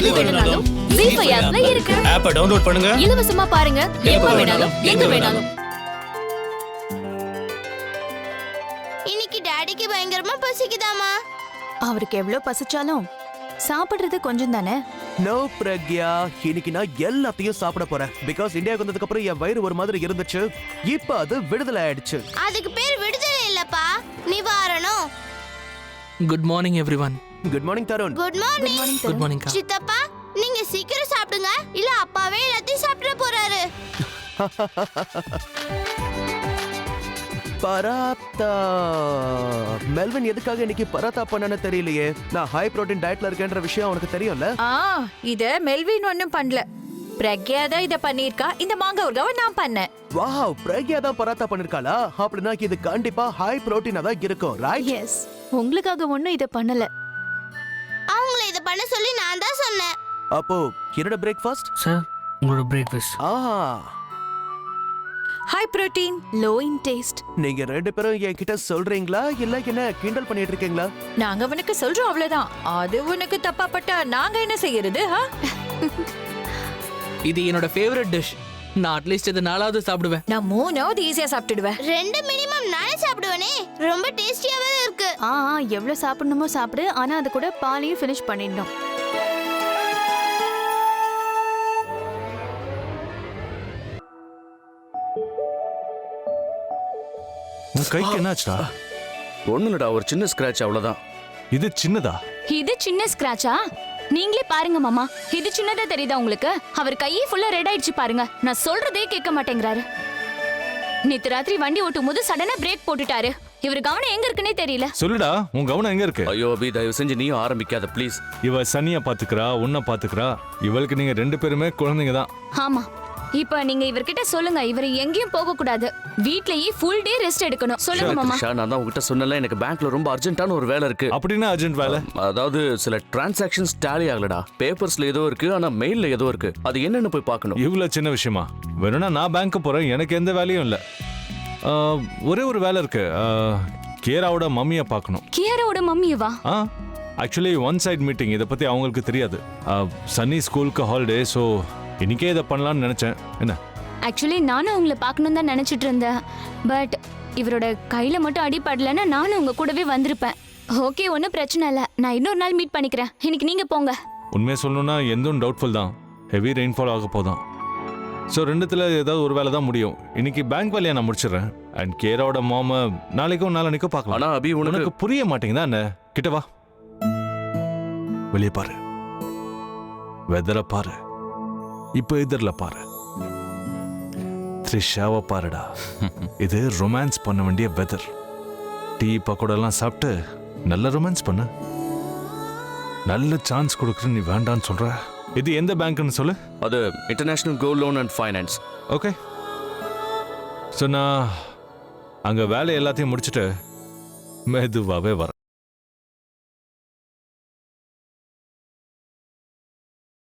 எது வேணும்னாலும் ஜீ5 ஆப்ல இருக்கு. ஆப்பை டவுன்லோட் பண்ணுங்க. இலவசமா பாருங்க. எப்ப வேணாலும் எங்க வேணாலும். இன்னைக்கு டாடிக்கு பயங்கரமா பசிக்குதாமா? அவருக்கு எவ்வளவு பசிச்சாலும் சாப்பிடுறது கொஞ்சம் தானே. நோ பிரக்யா, இன்னைக்கு நான் எல்லாத்தையும் சாப்பிட போறேன். பிகாஸ் இந்தியாவுக்கு வந்ததுக்கு அப்புறம் என் வயிறு ஒரு மாதிரி இருந்துச்சு. இப்ப அது விடுதலை ஆயிடுச்சு. அதுக்கு பேர் விடுதலை இல்லப்பா, நிவாரணம். Good morning everyone. Good morning Tarun. Good morning. Good morning கா. சித்தப்பா, நீங்க சீக்கிரம் சாப்பிடுங்க, இல்ல அப்பாவே எல்லாத்தையும் சாப்பிட போறாரு. பராத்தா. மெல்வின் எதுக்காக இன்னைக்கு பராத்தா பண்ணனு தெரியலையே. நான் ஹை புரோட்டீன் டயட்ல இருக்கேன்ற விஷயம் உனக்கு தெரியும்ல? இத மெல்வின் ஒண்ணும் பண்ணல. பிரக்யா தான் இத பண்ணிருக்கா. இந்த மாங்காய் ஊறுகாவை நான் பண்ணேன். வாவ், பிரக்யா தான் பராத்தா பண்ணிருக்காளா? அப்படின்னா இது கண்டிப்பா ஹை புரோட்டீனா தான் இருக்கும், ரைட்? எஸ், உங்களுக்காக ஒண்ணும் இத பண்ணல. அவங்கள இத பண்ண சொல்லி நான் தான் சொன்னேன். அப்போ என்னோட பிரேக்ஃபாஸ்ட்? சார், உங்களோட breakfast. High protein, low in taste. நீங்க ரெண்டு பேரும் என்கிட்ட சொல்றீங்களா இல்ல என்ன கிண்டல் பண்ணிட்டு இருக்கீங்களா? நாங்க உனக்கு சொல்றோம், அவ்வளவுதான். அது உனக்கு தப்பா பட்டா நாங்க என்ன செய்யறது? இது என்னோட ஃபேவரட் டிஷ். நான் அட்லீஸ்ட் இது 4வது சாப்பிடுவேன். நான் 3வது ஈஸியா சாப்பிட்டுடுவேன். 2 மினிமம் நானே சாப்பிடுவேனே. ரொம்ப டேஸ்டியாவே இருக்கு. எவ்வளவு சாப்பிடணுமோ சாப்பிடு. ஆனா அது கூட பாலையும் ஃபினிஷ் பண்ணிடணும். உன் கைக்கு என்னாச்சுடா? ஒண்ணுலடா, ஒரு சின்ன ஸ்கிராட்ச், அவ்வளவுதான். இது சின்னதா? இது சின்ன ஸ்கிராச்சா? நீங்களே பாருங்க மாமா, இது சின்னதா தெரியுதா உங்களுக்கு? அவர் கையே ஃபுல்லா ரெட் ஆயிடுச்சு பாருங்க. நான் சொல்றதே கேட்க மாட்டேங்கிறாரு. நேத்து ராத்திரி வண்டி ஓட்டும் போது சடனா பிரேக் போட்டுட்டாரு. இவர் கவனம் எங்க இருக்குன்னே தெரியல. சொல்லுடா, உன் கவனம் எங்க இருக்கு? ஐயோ அபி, தயவு செஞ்சு நீயும் ஆரம்பிக்காத ப்ளீஸ். இவ சனிய பாத்துக்கிறா, உன்னை பாத்துக்கிறா. இவளுக்கு நீங்க 2 பேருமே குழந்தைங்க தான். ஆமா, இப்ப நீங்க இவர்கிட்ட சொல்லுங்க, இவர் எங்கேயும் போக கூடாது, வீட்லயே ஃபுல் டே ரெஸ்ட் எடுக்கணும். சொல்லுங்க மாமா. ஷா, நான் தான் உங்ககிட்ட சொன்னல, எனக்கு பேங்க்ல ரொம்ப அர்ஜென்ட்டான ஒரு வேலை இருக்கு. அப்படின்னா அர்ஜென்ட் வேலை? அதாவது சில டிரான்சாக்ஷன்ஸ் டேலி ஆகலடா. பேப்பர்ஸ்ல ஏதோ இருக்கு, ஆனா மெயில்ல ஏதோ இருக்கு. அது என்னன்னு போய் பார்க்கணும். இவ்வளவு சின்ன விஷயமா? வேணும்னா நான் பேங்க் போறேன், எனக்கு எந்த வேலையும் இல்ல. ஒரே ஒரு வேலை இருக்கு. கேராவோட மம்மியை பார்க்கணும். கேராவோட மம்மியவா? Actually one side meeting. இதை பத்தி அவங்களுக்கு தெரியாது. சன்னி ஸ்கூலுக்கு ஹாலிடே, ஸோ இன்னைக்கே இதை பண்ணலாம்னு நினைச்சேன். என்ன? ஆக்சுவலி நானும் உங்களை பார்க்கணும் தான் நினைச்சிட்டு இருந்தேன். பட் இவரோட கையில மட்டும் அடிபடலைன்னா நானும் உங்க கூடவே வந்திருப்பேன். ஓகே, ஒன்றும் பிரச்சனை இல்லை. நான் இன்னொரு நாள் மீட் பண்ணிக்கிறேன். இன்னைக்கு நீங்க போங்க. உண்மையை சொல்லணும்னா எதுவும் டவுட்ஃபுல் தான். ஹெவி ரெயின்ஃபால் ஆக போதும். ஸோ ரெண்டுத்துல ஏதாவது ஒரு வேலை தான் முடியும். இன்னைக்கு பேங்க் வேலையை நான் முடிச்சிடுறேன். அண்ட் கேராவோட மாமா நாளைக்கும் நாளைக்கும் பார்க்கலாம். ஆனா அபி, உனக்கு புரிய மாட்டேங்குதா என்ன? கிட்ட வா, வெளியே பாரு, வெதரை பாரு, இப்போ எதிரில் பாரு, த்ரிஷாவை பாருடா. இது ரொமான்ஸ் பண்ண வேண்டிய வெதர். டீ பக்கோடெல்லாம் சாப்பிட்டு நல்ல ரொமான்ஸ் பண்ணு. நல்ல சான்ஸ் கொடுக்குற நீ வேண்டான்னு சொல்ற. இது எந்த பேங்க்னு சொல்லு. அது international gold loan and finance. Okay, so நான் அங்கே வேலை எல்லாத்தையும் முடிச்சுட்டு மெதுவாகவே வரேன்.